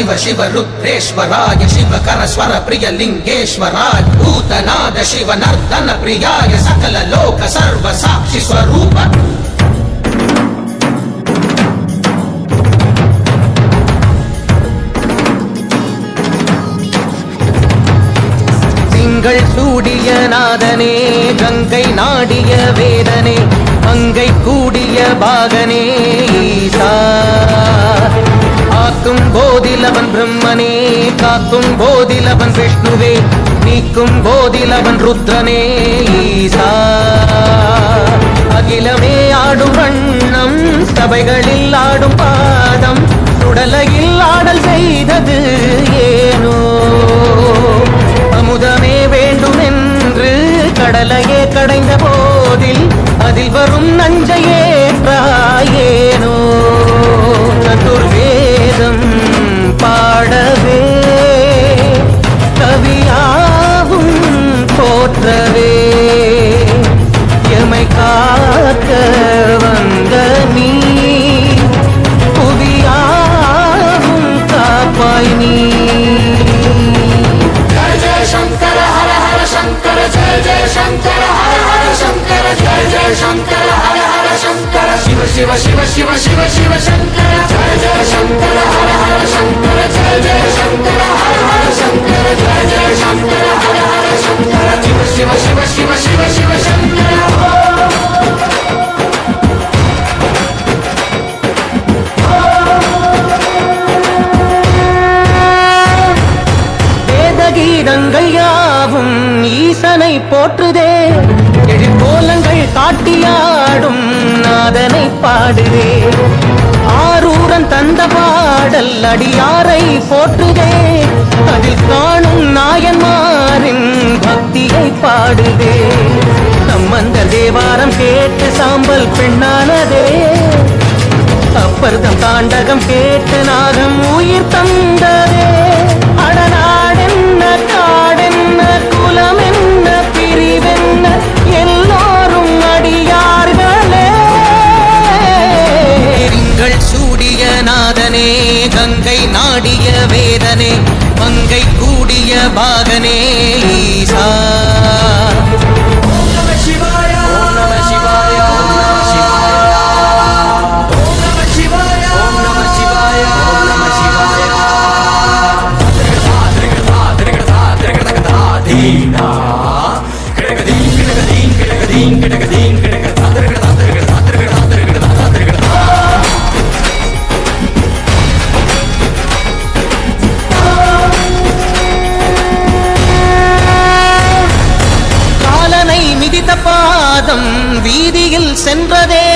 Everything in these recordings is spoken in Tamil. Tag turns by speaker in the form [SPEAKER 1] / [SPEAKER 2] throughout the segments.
[SPEAKER 1] शिव शिव रुद्रेश्वराय शिवकर स्वर प्रिय लिंगेश्वराय भूतनाद शिव नर्दन प्रियाय सकल लोक सर्व साक्षि स्वरूप திங்கள் சூடிய நாதனே கங்கை நாடிய வேதனே மங்கை கூடிய பாகனே ஈசா ஆக்கும் போதிலவன் பிரம்மனே காக்கும் போதிலவன் விஷ்ணுவே நீக்கும் போதிலவன் ருத்ரனே ஈசா அகிலமே ஆடும் வண்ணம் சபைகளில் ஆடும் பாதம் சுடலையில் ஆடல் செய்தது ஏனோ அமுதமே வேண்டும் என்று கடலையே கடைந்த போதில் அதில் வரும் நஞ்சையே ஏனோ சதுர்வேதம் பாடவே கவியாவும் போற்றவே எமை காக்க வந்த நீ புவியாவும் காப்பாய் நீ
[SPEAKER 2] शंकर हर हर शंकर जय जय शंकर हर हर शंकर जय जय शंकर हर हर शंकर शिव शिव शिव शिव शिव शिव शंकर जय जय शंकर हर हर शंकर जय जय शंकर हर हर शंकर जय जय शंकर हर हर शंकर शिव शिव शिव शिव शिव शिव शंकर
[SPEAKER 1] கீதங்கள் யாவும் ஈசனை போற்றுதே எழிற்கோலங்கள் காட்டியாடும் நாதனை பாடுதே ஆரூரன் தந்த பாடல் அடியாரை போற்றுதே அதில் காணும் நாயன்மாரின் பக்தியை பாடுதே சம்பந்த தேவாரம் கேட்டு சாம்பல் பெண்ணானதே அப்பர்தம் தாண்டகம் கேட்டு நாகம் உயிர் தந்ததே அடநாடென்ன காடென்ன குலம் என்ன பிரிவென்ன எல்லோரும் அடியார்களே திங்கள் சூடிய நாதனே கங்கை நாடிய வேதனே மங்கை கூடிய பாகனே ஈசா காலனை மிதித்த பாதம் வீதியில் சென்றதே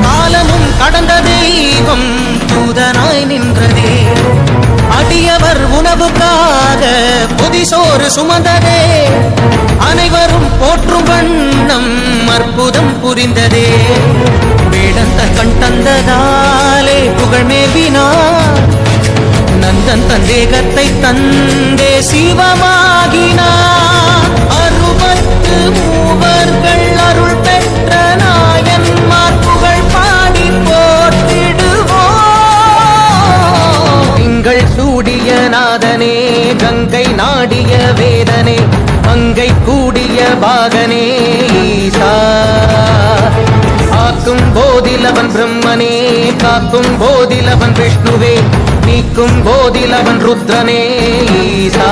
[SPEAKER 1] காலமும் கடந்த தெய்வம் தூதனாய் நின்றதே அடியவர் உணவுக்காக புதிசோறு சுமந்ததே அனைவரும் போற்றும் வண்ணம் அற்புதம் புரிந்ததே வேடந்த கண் தந்ததாலே புகழ் மேவினார் நந்தன் தந்தேகத்தை தந்தே சிவமாகினார் 63 அருள் பெற்ற நாயன்மார் புகழ் பாடி போற்றிடுவோம் திங்கள் சூடிய நாதனே கங்கை நாடிய வேதனே மங்கை கூடிய பாகனே ஈசா ஆக்கும் போதிலவன் பிரம்மனே காக்கும் போதிலவன் விஷ்ணுவே நீக்கும் போதிலவன் ருத்ரனே ஈசா